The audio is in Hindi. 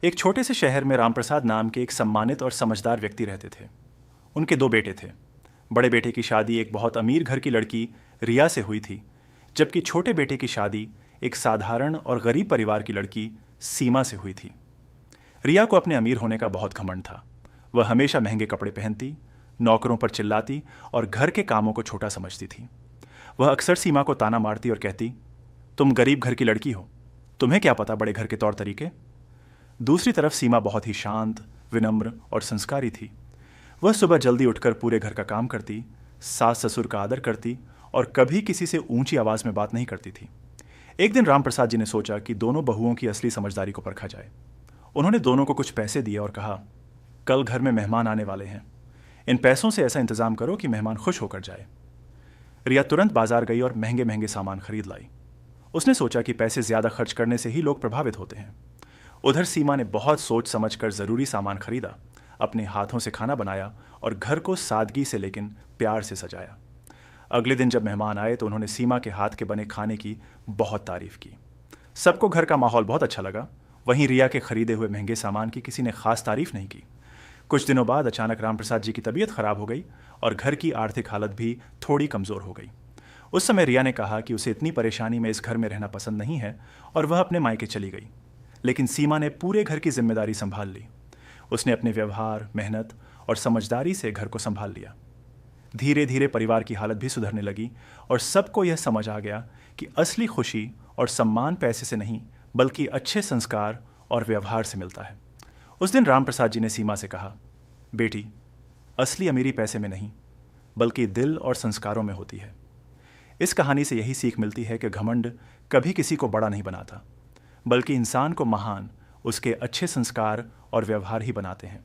एक छोटे से शहर में रामप्रसाद नाम के एक सम्मानित और समझदार व्यक्ति रहते थे। उनके दो बेटे थे। बड़े बेटे की शादी एक बहुत अमीर घर की लड़की रिया से हुई थी, जबकि छोटे बेटे की शादी एक साधारण और गरीब परिवार की लड़की सीमा से हुई थी। रिया को अपने अमीर होने का बहुत घमंड था। वह हमेशा महंगे कपड़े पहनती, नौकरों पर चिल्लाती और घर के कामों को छोटा समझती थी। वह अक्सर सीमा को ताना मारती और कहती, तुम गरीब घर की लड़की हो, तुम्हें क्या पता बड़े घर के तौर तरीके। दूसरी तरफ सीमा बहुत ही शांत, विनम्र और संस्कारी थी। वह सुबह जल्दी उठकर पूरे घर का काम करती, सास ससुर का आदर करती और कभी किसी से ऊंची आवाज में बात नहीं करती थी। एक दिन रामप्रसाद जी ने सोचा कि दोनों बहुओं की असली समझदारी को परखा जाए। उन्होंने दोनों को कुछ पैसे दिए और कहा, कल घर में मेहमान आने वाले हैं, इन पैसों से ऐसा इंतजाम करो कि मेहमान खुश होकर जाए। रिया तुरंत बाजार गई और महंगे महंगे सामान खरीद लाई। उसने सोचा कि पैसे ज्यादा खर्च करने से ही लोग प्रभावित होते हैं। उधर सीमा ने बहुत सोच समझकर जरूरी सामान खरीदा, अपने हाथों से खाना बनाया और घर को सादगी से लेकिन प्यार से सजाया। अगले दिन जब मेहमान आए तो उन्होंने सीमा के हाथ के बने खाने की बहुत तारीफ की। सबको घर का माहौल बहुत अच्छा लगा। वहीं रिया के खरीदे हुए महंगे सामान की किसी ने खास तारीफ नहीं की। कुछ दिनों बाद अचानक रामप्रसाद जी की तबीयत खराब हो गई और घर की आर्थिक हालत भी थोड़ी कमजोर हो गई। उस समय रिया ने कहा कि उसे इतनी परेशानी में इस घर में रहना पसंद नहीं है और वह अपने मायके चली गई। लेकिन सीमा ने पूरे घर की जिम्मेदारी संभाल ली। उसने अपने व्यवहार, मेहनत और समझदारी से घर को संभाल लिया। धीरे धीरे परिवार की हालत भी सुधरने लगी और सबको यह समझ आ गया कि असली खुशी और सम्मान पैसे से नहीं बल्कि अच्छे संस्कार और व्यवहार से मिलता है। उस दिन रामप्रसाद जी ने सीमा से कहा, बेटी, असली अमीरी पैसे में नहीं बल्कि दिल और संस्कारों में होती है। इस कहानी से यही सीख मिलती है कि घमंड कभी किसी को बड़ा नहीं बनाता, बल्कि इंसान को महान उसके अच्छे संस्कार और व्यवहार ही बनाते हैं।